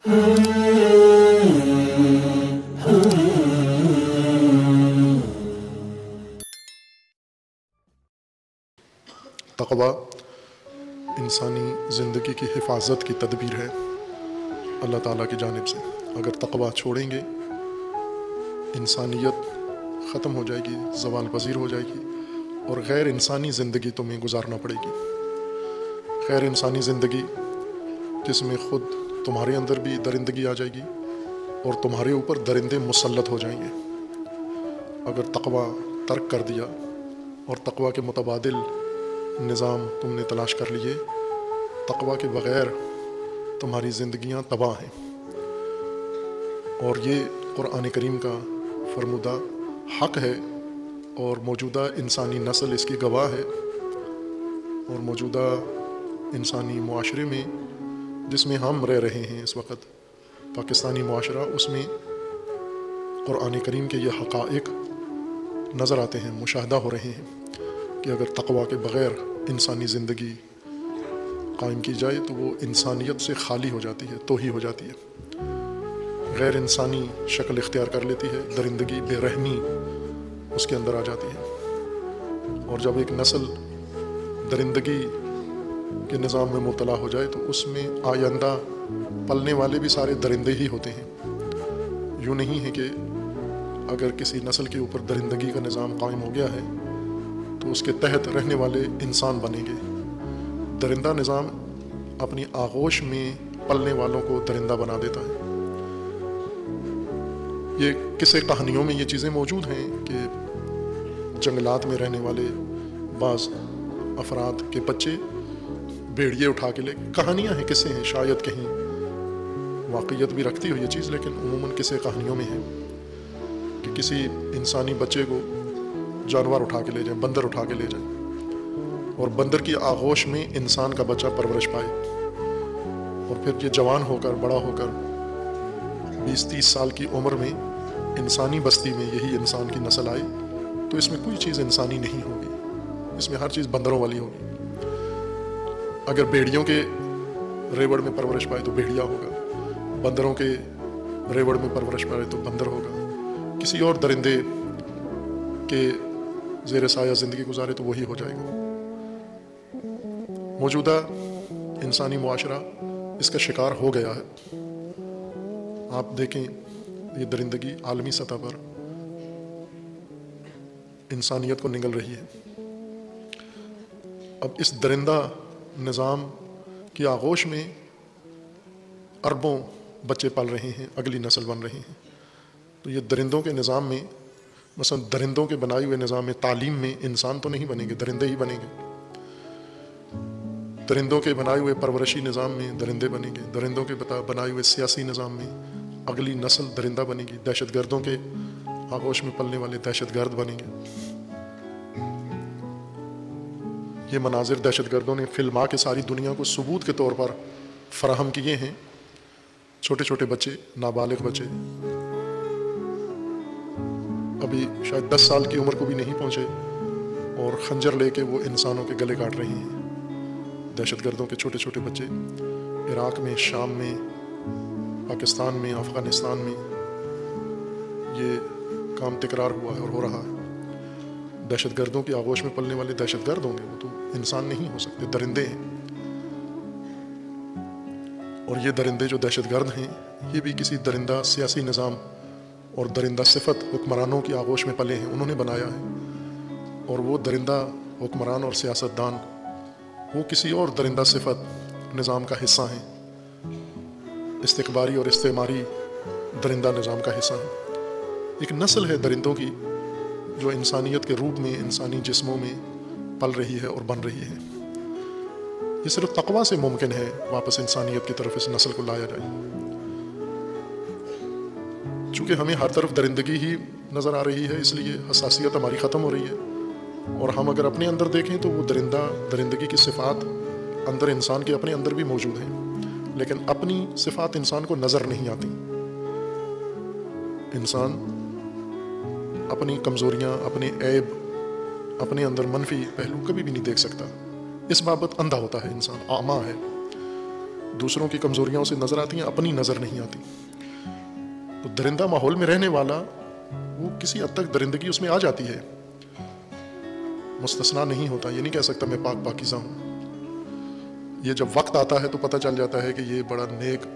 تقویٰ انسانی زندگی کی حفاظت کی تدبیر ہے اللہ تعالیٰ کی جانب سے۔ اگر تقویٰ چھوڑیں گے انسانیت ختم ہو جائے گی، زوال پذیر ہو جائے گی، اور غیر انسانی زندگی تمہیں گزارنا پڑے گی۔ غیر انسانی زندگی جس میں خود تمہارے اندر بھی درندگی آ جائے گی اور تمہارے اوپر درندے مسلط ہو جائیں گے۔ اگر تقویٰ ترک کر دیا اور تقویٰ کے متبادل نظام تم نے تلاش کر لیے، تقویٰ کے بغیر تمہاری زندگیاں تباہ ہیں۔ اور یہ قرآن کریم کا فرمودہ حق ہے، اور موجودہ انسانی نسل اس کی گواہ ہے۔ اور موجودہ انسانی معاشرے میں جس میں ہم رہ رہے ہیں اس وقت، پاکستانی معاشرہ، اس میں قرآن کریم کے یہ حقائق نظر آتے ہیں، مشاہدہ ہو رہے ہیں کہ اگر تقویٰ کے بغیر انسانی زندگی قائم کی جائے تو وہ انسانیت سے خالی ہو جاتی ہے، توہی ہو جاتی ہے، غیر انسانی شکل اختیار کر لیتی ہے، درندگی، بے رحمی اس کے اندر آ جاتی ہے۔ اور جب ایک نسل درندگی کے نظام میں مبتلا ہو جائے تو اس میں آئندہ پلنے والے بھی سارے درندے ہی ہوتے ہیں۔ یوں نہیں ہے کہ اگر کسی نسل کے اوپر درندگی کا نظام قائم ہو گیا ہے تو اس کے تحت رہنے والے انسان بنیں گے۔ درندہ نظام اپنی آغوش میں پلنے والوں کو درندہ بنا دیتا ہے۔ یہ قصے کہانیوں میں یہ چیزیں موجود ہیں کہ جنگلات میں رہنے والے بعض افراد کے بچے بھیڑیے اٹھا کے لے، کہانیاں ہیں، قصے ہیں، شاید کہیں واقعیت بھی رکھتی ہو یہ چیز، لیکن عموماً قصے کہانیوں میں ہے کہ کسی انسانی بچے کو جانور اٹھا کے لے جائیں، بندر اٹھا کے لے جائیں، اور بندر کی آغوش میں انسان کا بچہ پرورش پائے، اور پھر یہ جوان ہو کر، بڑا ہو کر 20-30 سال کی عمر میں انسانی بستی میں یہی انسان کی نسل آئی، تو اس میں کوئی چیز انسانی نہیں ہوگی، اس میں ہر چیز بندروں والی ہوگی۔ اگر بھیڑیوں کے ریوڑ میں پرورش پائے تو بھیڑیا ہوگا، بندروں کے ریوڑ میں پرورش پائے تو بندر ہوگا، کسی اور درندے کے زیر سایہ زندگی گزارے تو وہی ہو جائے گا۔ موجودہ انسانی معاشرہ اس کا شکار ہو گیا ہے۔ آپ دیکھیں یہ درندگی عالمی سطح پر انسانیت کو نگل رہی ہے۔ اب اس درندہ نظام کی آغوش میں اربوں بچے پل رہے ہیں، اگلی نسل بن رہی ہیں۔ تو یہ درندوں کے نظام میں، مثلا درندوں کے بنائے ہوئے نظام میں تعلیم میں انسان تو نہیں بنیں گے، درندے ہی بنیں گے۔ درندوں کے بنائے ہوئے پرورشی نظام میں درندے بنیں گے، درندوں کے بنائے ہوئے سیاسی نظام میں اگلی نسل درندہ بنے گی، دہشت گردوں کے آغوش میں پلنے والے دہشت گرد بنیں گے۔ یہ مناظر دہشت گردوں نے فلما کے ساری دنیا کو ثبوت کے طور پر فراہم کیے ہیں۔ چھوٹے چھوٹے بچے، نابالغ بچے، ابھی شاید 10 سال کی عمر کو بھی نہیں پہنچے، اور خنجر لے کے وہ انسانوں کے گلے کاٹ رہے ہیں۔ دہشت گردوں کے چھوٹے چھوٹے بچے عراق میں، شام میں، پاکستان میں، افغانستان میں یہ کام تکرار ہوا ہے اور ہو رہا ہے۔ دہشت گردوں کی آغوش میں پلنے والے دہشت گرد ہوں گے، وہ تو انسان نہیں ہو سکتے، درندے ہیں۔ اور یہ درندے جو دہشت گرد ہیں یہ بھی کسی درندہ سیاسی نظام اور درندہ صفت حکمرانوں کی آغوش میں پلے ہیں، انہوں نے بنایا ہے۔ اور وہ درندہ حکمران اور سیاستدان وہ کسی اور درندہ صفت نظام کا حصہ ہیں، استکباری اور استعماری درندہ نظام کا حصہ ہیں۔ ایک نسل ہے درندوں کی جو انسانیت کے روپ میں انسانی جسموں میں پل رہی ہے اور بن رہی ہے۔ یہ صرف تقویٰ سے ممکن ہے واپس انسانیت کی طرف اس نسل کو لایا جائے۔ چونکہ ہمیں ہر طرف درندگی ہی نظر آ رہی ہے، اس لیے حساسیت ہماری ختم ہو رہی ہے۔ اور ہم اگر اپنے اندر دیکھیں تو وہ درندگی کی صفات اندر انسان کے اپنے اندر بھی موجود ہیں، لیکن اپنی صفات انسان کو نظر نہیں آتی۔ انسان اپنی کمزوریاں، اپنے عیب، اپنے اندر منفی پہلو کبھی بھی نہیں دیکھ سکتا۔ اس بابت اندھا ہوتا ہے انسان، اعمیٰ ہے۔ دوسروں کی کمزوریوں سے نظر آتی ہیں، اپنی نظر نہیں آتی. تو درندہ ماحول میں رہنے والا وہ کسی حد تک درندگی اس میں آ جاتی ہے، مستثنا نہیں ہوتا. یہ نہیں کہہ سکتا میں پاک پاکیزہ ہوں. یہ جب وقت آتا ہے تو پتہ چل جاتا ہے کہ یہ بڑا نیک،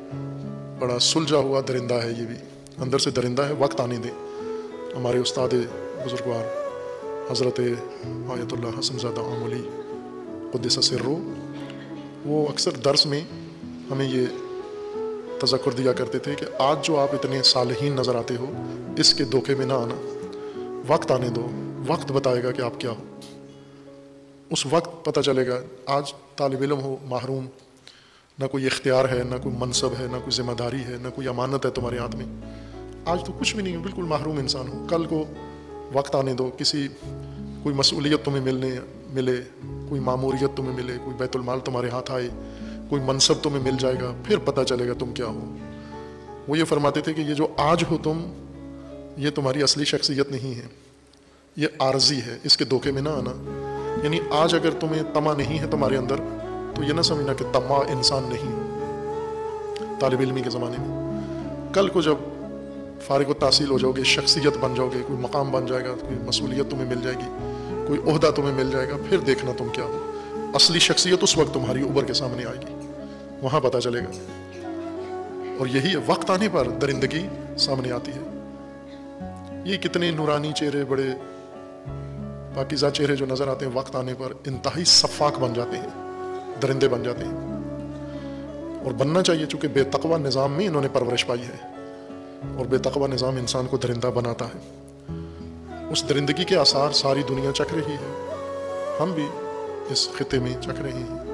بڑا سلجھا ہوا درندہ ہے. یہ بھی اندر سے درندہ ہے. وقت آنے دیں. ہمارے استاد بزرگوار حضرت آیت اللہ حسن زادہ آملی قدس سرہ، وہ اکثر درس میں ہمیں یہ تذکر دیا کرتے تھے کہ آج جو آپ اتنے صالحین نظر آتے ہو، اس کے دھوکے میں نہ آنا. وقت آنے دو، وقت بتائے گا کہ آپ کیا ہو. اس وقت پتہ چلے گا. آج طالب علم ہو، محروم، نہ کوئی اختیار ہے، نہ کوئی منصب ہے، نہ کوئی ذمہ داری ہے، نہ کوئی امانت ہے تمہارے ہاتھ میں. آج تو کچھ بھی نہیں ہے، بالکل محروم انسان ہو. کل کو وقت آنے دو، کوئی مسئولیت تمہیں ملے، کوئی ماموریت تمہیں ملے، کوئی بیت المال تمہارے ہاتھ آئے، کوئی منصب تمہیں مل جائے گا، پھر پتہ چلے گا تم کیا ہو. وہ یہ فرماتے تھے کہ یہ جو آج ہو تم، یہ تمہاری اصلی شخصیت نہیں ہے، یہ عارضی ہے. اس کے دھوکے میں نہ آنا. یعنی آج اگر تمہیں طمع نہیں ہے تمہارے اندر، تو یہ نہ سمجھنا کہ طماع انسان نہیں ہو طالب علمی کے زمانے میں. کل کو جب فارغ التحصیل ہو جاؤ گے، شخصیت بن جاؤ گے، کوئی مقام بن جائے گا، کوئی مسئولیت تمہیں مل جائے گی، کوئی عہدہ تمہیں مل جائے گا، پھر دیکھنا تم کیا ہو. اصلی شخصیت اس وقت تمہاری ابھر کے سامنے آئے گی، وہاں پتہ چلے گا. اور یہی وقت آنے پر درندگی سامنے آتی ہے. یہ کتنے نورانی چہرے، بڑے پاکیزہ چہرے جو نظر آتے ہیں، وقت آنے پر انتہائی صفاک بن جاتے ہیں، درندے بن جاتے ہیں. اور بننا چاہیے، چونکہ بے تقوی نظام میں انہوں نے پرورش پائی ہے، اور بے تقوی نظام انسان کو درندہ بناتا ہے. اس درندگی کے آثار ساری دنیا چکھ رہی ہے، ہم بھی اس خطے میں چکھ رہے ہیں.